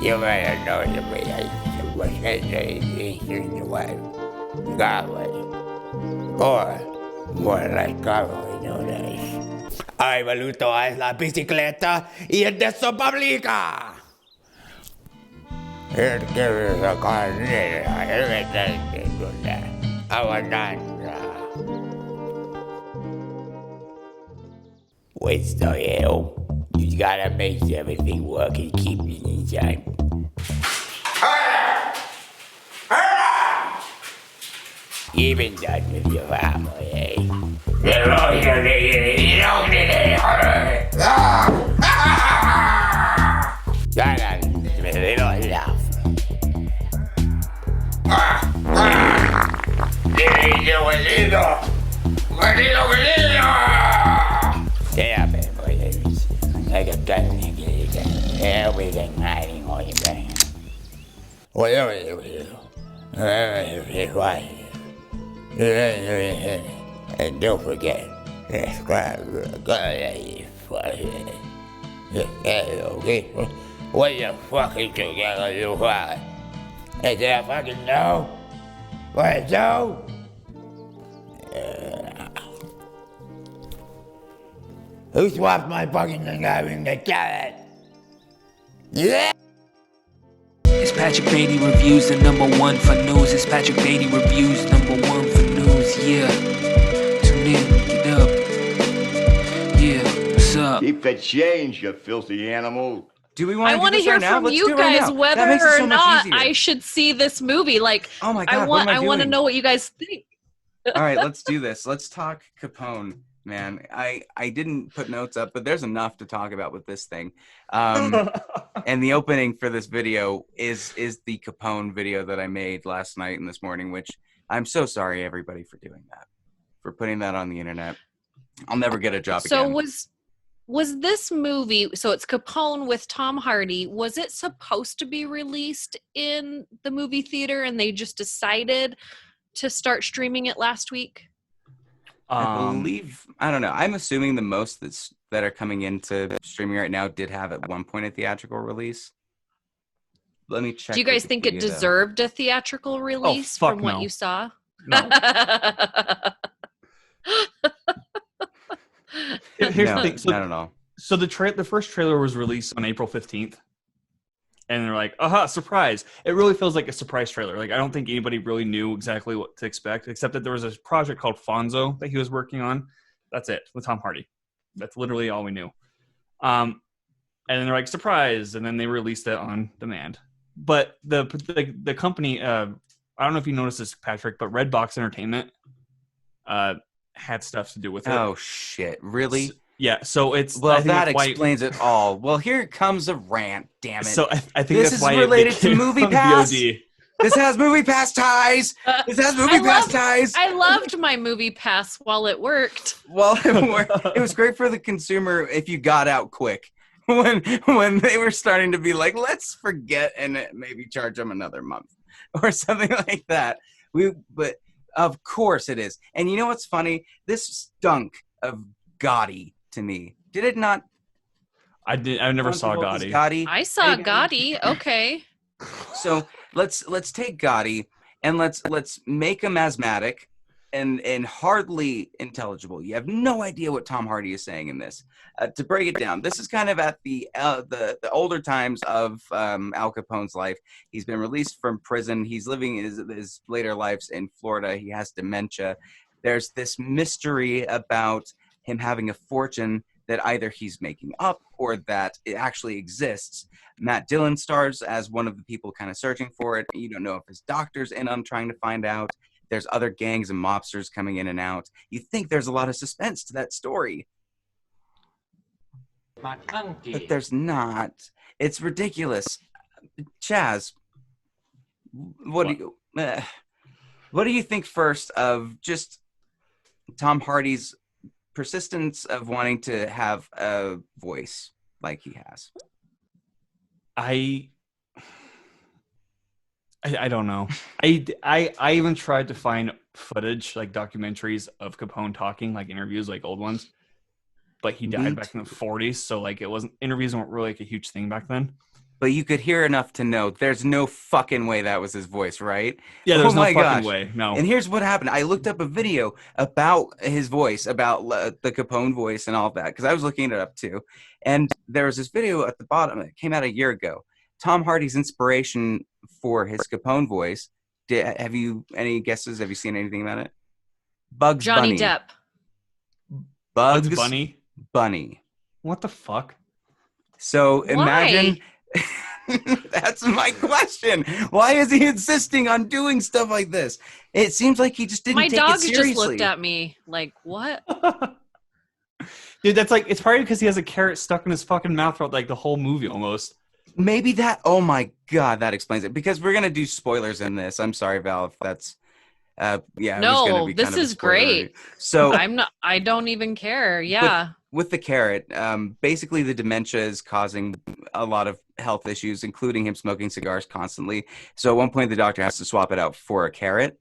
You better know the relationship was in the way. Godly. Or more like godly nowadays. Ay, baluto es la bicicleta y el desopablica. El que es la carnera, el vendedor, abandonada. Wait, so you gotta make everything work and keep it inside. You've been done with your family, eh? Yeah, man, boy, it's like a gun and get it done. Everything hiding all your brain. Whatever you do, and don't forget, subscribe. Okay? What the fuck is you gonna do? Is that fucking no? What, no? Who swapped my fucking thing out in the carrot? Yeah! It's Patrick Beatty Reviews, the #1 for news. It's Patrick Beatty Reviews, #1 for news. Yeah. Tune in, get up. Yeah, what's up? Keep the change, you filthy animal. Do we want I to want to do this hear right now? from Let's do you it right guys now. whether That makes it or so much not easier. I should see this movie. Like, Oh my God, what am I want to doing? know what you guys think. All right, let's do this. Let's talk Capone, man. I didn't put notes up, but there's enough to talk about with this thing. And the opening for this video is the Capone video that I made last night and this morning, which I'm so sorry everybody for doing that, for putting that on the internet. I'll never get a job So again. was this movie? So it's Capone with Tom Hardy. Was it supposed to be released in the movie theater, and they just decided to start streaming it last week? I believe, I don't know. I'm assuming the most that are coming into streaming right now did have at one point a theatrical release. Let me check. Do you guys think it Wikipedia, though. deserved a theatrical release fuck from what no. you saw? No. Here's No, the thing. So, not at all. so the first trailer was released on April 15th. And they're like, aha, surprise. It really feels like a surprise trailer. Like, I don't think anybody really knew exactly what to expect, except that there was a project called Fonzo that he was working on. That's it, with Tom Hardy. That's literally all we knew. And then they're like, surprise. And then they released it on demand. But the company, I don't know if you noticed this, Patrick, but Redbox Entertainment had stuff to do with it. Oh, shit. Really? Yeah, so it's... Well, I think that that's why- explains it all. Well, here comes a rant, damn it. So I think This that's is why related it to became Movie on Pass? VOD. This has Movie Pass ties. This has Movie Pass ties. I loved my movie pass while it worked. Well, it was great for the consumer if you got out quick. When they were starting to be like, let's forget and maybe charge them another month or something like that. But of course it is. And you know what's funny? This stunk of Gotti to me. Did it not? I never saw Gotti. Gotti. I saw Gotti. Okay. So let's take Gotti and let's make him asthmatic and hardly intelligible. You have no idea what Tom Hardy is saying in this. To break it down, this is kind of at the older times of Al Capone's life. He's been released from prison. He's living his later lives in Florida. He has dementia. There's this mystery about him having a fortune that either he's making up or that it actually exists. Matt Dillon stars as one of the people kind of searching for it. You don't know if his doctor's in on trying to find out. There's other gangs and mobsters coming in and out. You think there's a lot of suspense to that story. But there's not. It's ridiculous. Chaz, what do you think first of just Tom Hardy's persistence of wanting to have a voice like he has? I don't know. I even tried to find footage, like documentaries of Capone talking, like interviews, like old ones. But he died back in the 40s, so like it wasn't, interviews weren't really like a huge thing back then. but you could hear enough to know there's no fucking way that was his voice, right? Yeah, there's Oh no my fucking gosh. way. No. And here's what happened. I looked up a video about his voice, about the Capone voice and all that, because I was looking it up too. And there was this video at the bottom. It came out a year ago. Tom Hardy's inspiration for his Capone voice. Have you any guesses? Have you seen anything about it? Bugs Johnny Bunny. Depp. Bugs Bunny? Bunny. What the fuck? So Why? imagine. That's my question. Why is he insisting on doing stuff like this? It seems like he just didn't My take dogs it seriously. just looked at me like, what? Dude, that's like, it's probably because he has a carrot stuck in his fucking mouth throughout like the whole movie almost. Maybe that. Oh my god, that explains it. Because we're gonna do spoilers in this. I'm sorry, Val. If that's. Yeah. It was gonna No, be this kind of a is spoiler great. review. So I don't even care. Yeah. with the carrot, basically the dementia is causing a lot of health issues, including him smoking cigars constantly. So at one point, the doctor has to swap it out for a carrot.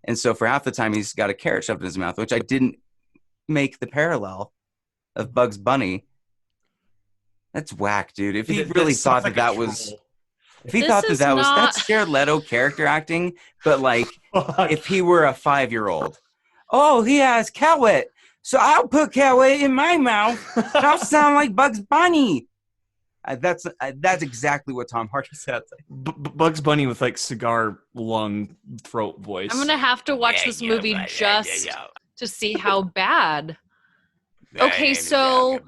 And so for half the time, he's got a carrot shoved in his mouth, which I didn't make the parallel of Bugs Bunny. That's whack, dude. If he really thought that was... If he This thought is that was... not- That's Jared Leto character acting, but like, if he were a 5-year-old. Oh, he has carrot. So I'll put carrot in my mouth. And I'll sound like Bugs Bunny. That's exactly what Tom Hardy sounds like. Bugs Bunny with like cigar lung throat voice. I'm gonna have to watch this movie just to see how bad. Okay, so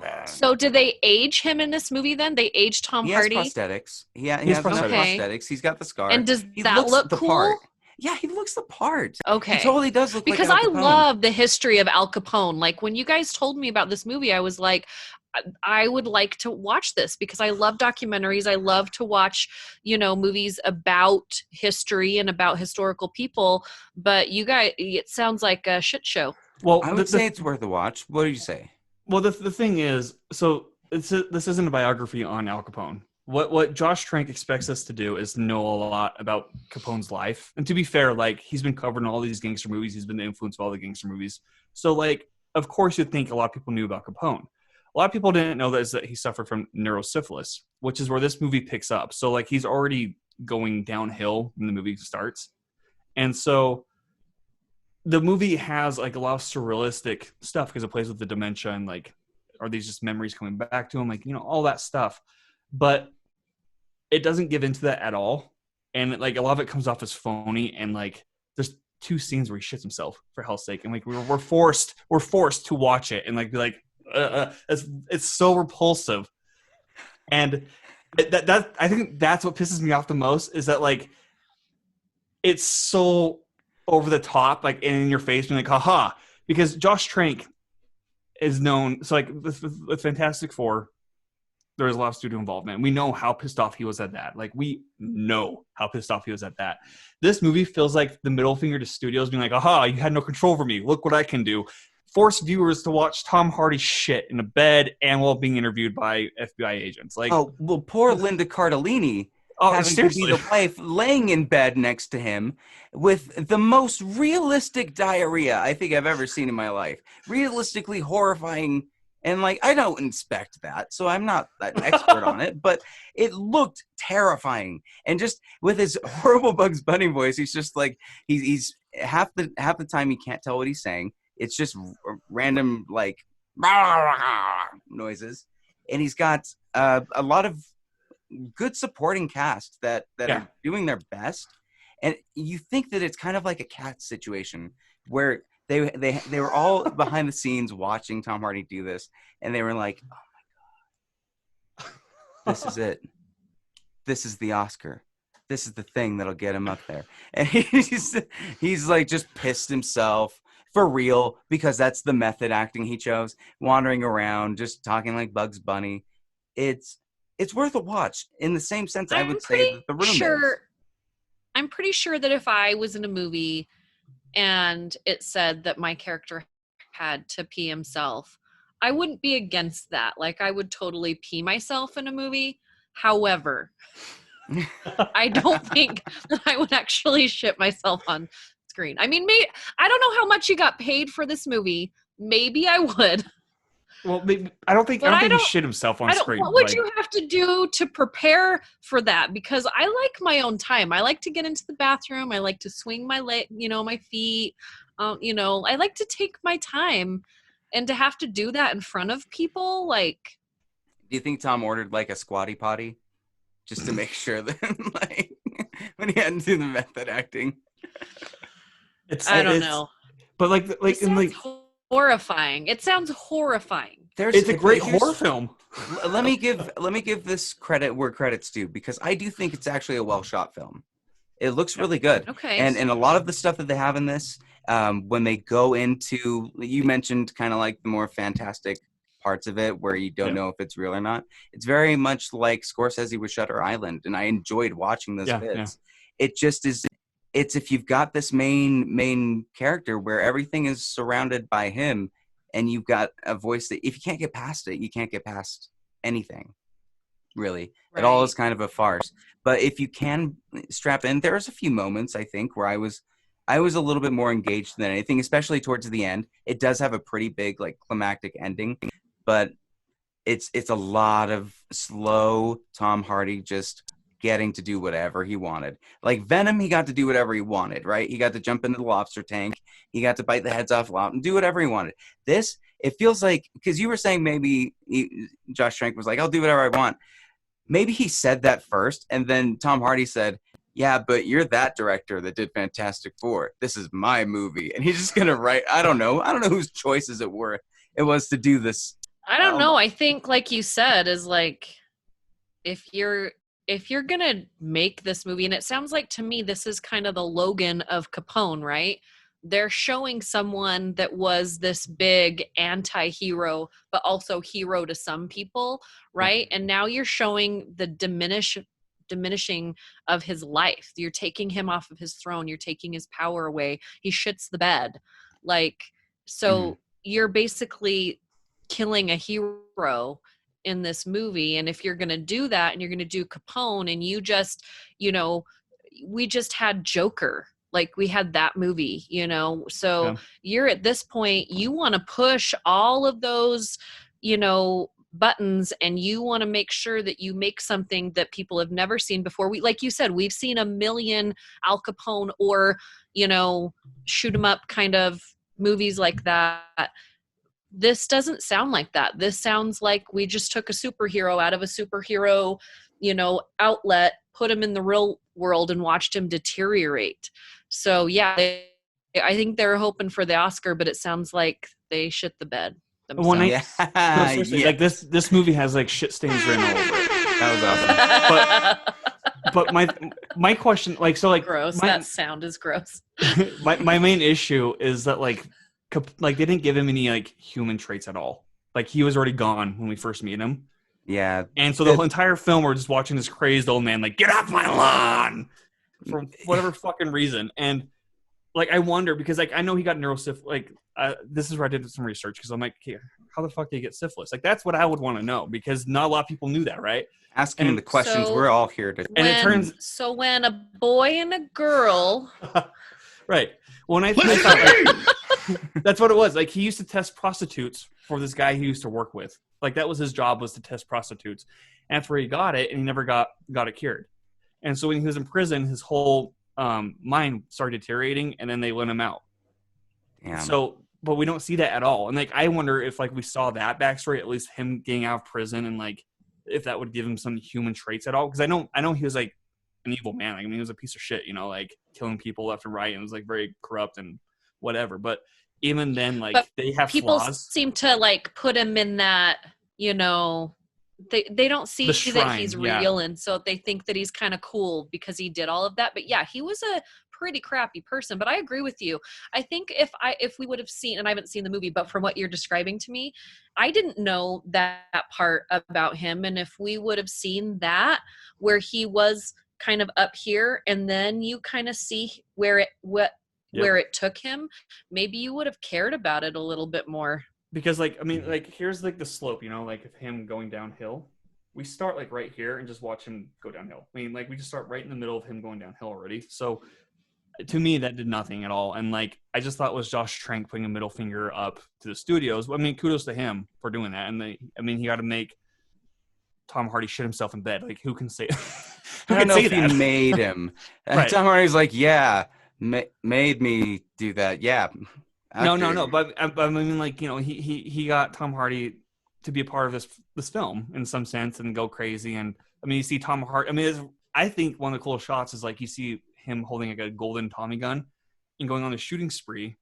did they age him in this movie then? They aged Tom He has Hardy? prosthetics. He has has enough prosthetics. prosthetics. He's got the scar. And does He that looks look the cool? part. Yeah, he looks the part. Okay. He totally does look Because like I Al Capone. love the history of Al Capone. Like when you guys told me about this movie, I was like, I would like to watch this because I love documentaries. I love to watch, movies about history and about historical people. But you guys, it sounds like a shit show. Well, I would say it's worth a watch. What do you say? Well, the thing is, so this isn't a biography on Al Capone. What Josh Trank expects us to do is know a lot about Capone's life. And to be fair, like, he's been covered in all these gangster movies. He's been the influence of all the gangster movies. So, like, of course you'd think a lot of people knew about Capone. A lot of people didn't know that he suffered from neurosyphilis, which is where this movie picks up. So, like, he's already going downhill when the movie starts. And so the movie has, like, a lot of surrealistic stuff because it plays with the dementia and, like, are these just memories coming back to him? Like, all that stuff. But it doesn't give into that at all. And like a lot of it comes off as phony. And like there's 2 scenes where he shits himself for hell's sake. And like we're forced to watch it and like be like, it's so repulsive. And that I think that's what pisses me off the most is that like it's so over the top, like in your face, being like, haha. Because Josh Trank is known. So like with Fantastic Four, there was a lot of studio involvement. We know how pissed off he was at that. Like, we know how pissed off he was at that. This movie feels like the middle finger to studios being like, aha, you had no control over me. Look what I can do. Force viewers to watch Tom Hardy shit in a bed and while being interviewed by FBI agents. Like, oh, well, poor Linda Cardellini having seriously. to be the wife laying in bed next to him with the most realistic diarrhea I think I've ever seen in my life. Realistically horrifying. And, like, I don't inspect that, so I'm not an expert on it, but it looked terrifying. And just with his horrible Bugs Bunny voice, he's just like, he's half the time he can't tell what he's saying. It's just random, like, noises. And he's got a lot of good supporting cast that are doing their best. And you think that it's kind of like a Cats situation where they were all behind the scenes watching Tom Hardy do this, and they were like, "Oh my god, this is it. This is the Oscar. This is the thing that'll get him up there." And he's like just pissed himself for real because that's the method acting he chose, wandering around, just talking like Bugs Bunny. It's worth a watch in the same sense I would say that The Room is. I'm pretty sure that if I was in a movie and it said that my character had to pee himself, I wouldn't be against that. Like, I would totally pee myself in a movie. However, I don't think that I would actually shit myself on screen. I mean, I don't know how much you got paid for this movie. Maybe I would. Well, I don't think he shit himself on screen. What would you have to do to prepare for that? Because I like my own time. I like to get into the bathroom. I like to swing my leg, my feet. I like to take my time, and to have to do that in front of people, like. Do you think Tom ordered like a squatty potty just to make sure that like when he had to do the method acting? I don't know. But it sounds horrifying. It sounds horrifying. It's a great horror film. Let me give this credit where credit's due, because I do think it's actually a well shot film. It looks really good. Okay. And a lot of the stuff that they have in this, when they go into, you mentioned kind of like the more fantastic parts of it where you don't know if it's real or not. It's very much like Scorsese with Shutter Island, and I enjoyed watching those bits. Yeah. It just is. It's if you've got this main character where everything is surrounded by him, and you've got a voice that if you can't get past it, you can't get past anything. Really, it all is kind of a farce. But if you can strap in, there's a few moments I think where I was a little bit more engaged than anything, especially towards the end. It does have a pretty big like climactic ending, but it's a lot of slow Tom Hardy just getting to do whatever he wanted. Like Venom, he got to do whatever he wanted, right? He got to jump into the lobster tank. He got to bite the heads off and do whatever he wanted. This, it feels like, because you were saying maybe Josh Trank was like, I'll do whatever I want. Maybe he said that first, and then Tom Hardy said, yeah, but you're that director that did Fantastic Four. This is my movie. And he's just going to write, I don't know whose choices it was to do this. I don't know. I think, like you said, is like, if you're going to make this movie, and it sounds like to me this is kind of the Logan of Capone, right? They're showing someone that was this big anti-hero, but also hero to some people, right? And now you're showing the diminishing of his life. You're taking him off of his throne. You're taking his power away. He shits the bed. So you're basically killing a hero in this movie. And if you're going to do that, and you're going to do Capone, and you just, we just had Joker, like we had that movie, so you're at this point, you want to push all of those, buttons, and you want to make sure that you make something that people have never seen before. Like you said, we've seen a million Al Capone or, shoot 'em up kind of movies like that. This doesn't sound like that. This sounds like we just took a superhero out of a superhero, outlet, put him in the real world, and watched him deteriorate. So yeah, I think they're hoping for the Oscar, but it sounds like they shit the bed themselves. Like this movie has like shit stains written all over it. That was awesome. But my question, gross. That sound is gross. my main issue is that like they didn't give him any like human traits at all. Like he was already gone when we first meet him. Yeah. And so the whole entire film we're just watching this crazed old man like, get off my lawn for whatever fucking reason. And like I wonder, because like I know he got neurosyphilis. Like this is where I did some research, because I'm like, okay, how the fuck did he get syphilis? Like that's what I would want to know, because not a lot of people knew that, right? Asking the questions, we're all here to. And it turns so when a boy and a girl, right? When I thought that's what it was. Like he used to test prostitutes for this guy he used to work with. Like that was his job, was to test prostitutes. And that's where he got it, and he never got it cured. And so when he was in prison, his whole mind started deteriorating, and then they let him out. Yeah. So, but we don't see that at all. And like I wonder if like we saw that backstory, at least him getting out of prison, and like if that would give him some human traits at all. Because I know he was like an evil man. Like, I mean, he was a piece of shit, like killing people left and right, and was like very corrupt and whatever. But even then, like they have people flaws. Seem to like put him in that, they don't see that he's real, and so they think that he's kind of cool because he did all of that. But yeah, he was a pretty crappy person. But I agree with you. I think if we would have seen, and I haven't seen the movie, but from what you're describing to me, I didn't know that part about him. And if we would have seen that, where he was kind of up here, and then you kind of see where it took him, maybe you would have cared about it a little bit more. Because like, I mean, like here's like the slope, like of him going downhill. We start like right here and just watch him go downhill. I mean, like we just start right in the middle of him going downhill already. So to me, that did nothing at all. And like, I just thought it was Josh Trank putting a middle finger up to the studios. I mean, kudos to him for doing that. And he got to make Tom Hardy shit himself in bed. Like, who can say? I don't know if he made him. Right. Tom Hardy's like, yeah, made me do that. Yeah. No. But I mean, like, you know, he got Tom Hardy to be a part of this film in some sense and go crazy. And I mean, you see Tom Hardy. I mean, I think one of the cool shots is like you see him holding like a golden Tommy gun and going on a shooting spree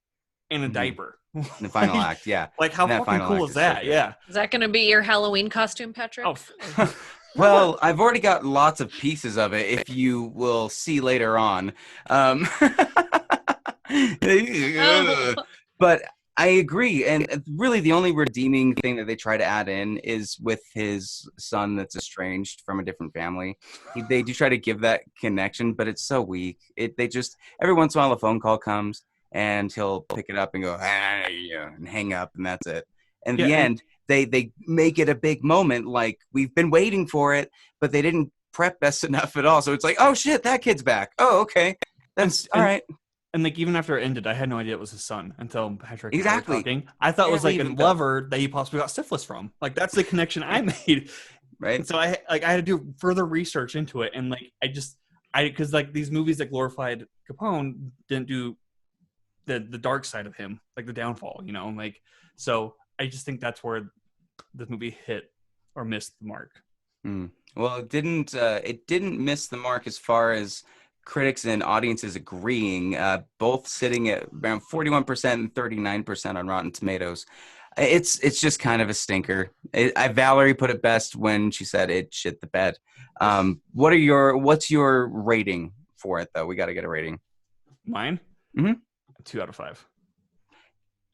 in a diaper. In the final act, yeah. Like, how fucking cool is that? Yeah. Is that going to be your Halloween costume, Patrick? Oh. Well, I've already got lots of pieces of it, if you will see later on. But I agree. And really the only redeeming thing that they try to add in is with his son that's estranged from a different family. They do try to give that connection, but it's so weak. They just, every once in a while a phone call comes and he'll pick it up and go, and hang up, and that's it. And the end, they make it a big moment, like we've been waiting for it, but they didn't prep us enough at all. So it's like, oh shit, that kid's back. Oh, okay. That's all right. And like, even after it ended, I had no idea it was his son until Patrick exactly was talking. I thought it was like a lover that he possibly got syphilis from. Like, that's the connection I made. Right. And so I had to do further research into it. And like, because like these movies that glorified Capone didn't do the dark side of him, like the downfall, you know, like, so I just think that's where the movie hit or missed the mark. Well, it didn't miss the mark as far as critics and audiences agreeing, both sitting at around 41% and 39% on Rotten Tomatoes. It's just kind of a stinker. Valerie put it best when she said it shit the bed. What's your rating for it, though? We got to get a rating. Mine? 2 out of 5.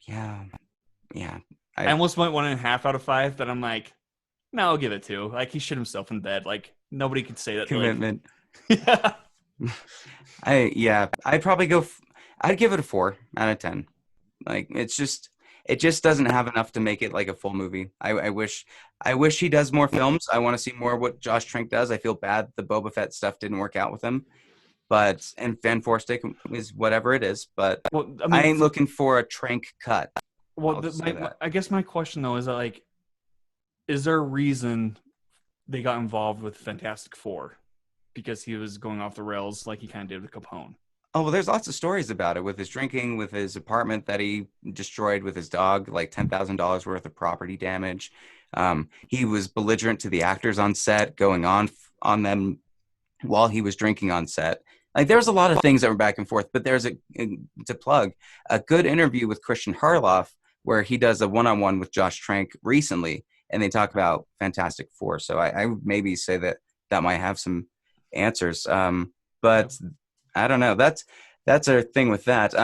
Yeah. I almost went 1.5 out of 5, but I'm like, no, I'll give it 2. Like, he shit himself in bed. Like, nobody could say that. Commitment. Like, yeah. I'd probably I'd give it a 4 out of 10. Like, it just doesn't have enough to make it like a full movie. I wish he does more films. I want to see more of what Josh Trank does. I feel bad the Boba Fett stuff didn't work out with him. And Van Forstic is whatever it is, but well, I ain't looking for a Trank cut. Well, I guess my question though is that, like, is there a reason they got involved with Fantastic Four? Because he was going off the rails like he kind of did with Capone. Oh, well, there's lots of stories about it, with his drinking, with his apartment that he destroyed with his dog, like $10,000 worth of property damage. He was belligerent to the actors on set, going on them while he was drinking on set. Like, there's a lot of things that were back and forth, but there's to plug a good interview with Christian Harloff where he does a one-on-one with Josh Trank recently, and they talk about Fantastic Four. So I would maybe say that might have some answers. But I don't know. That's our thing with that.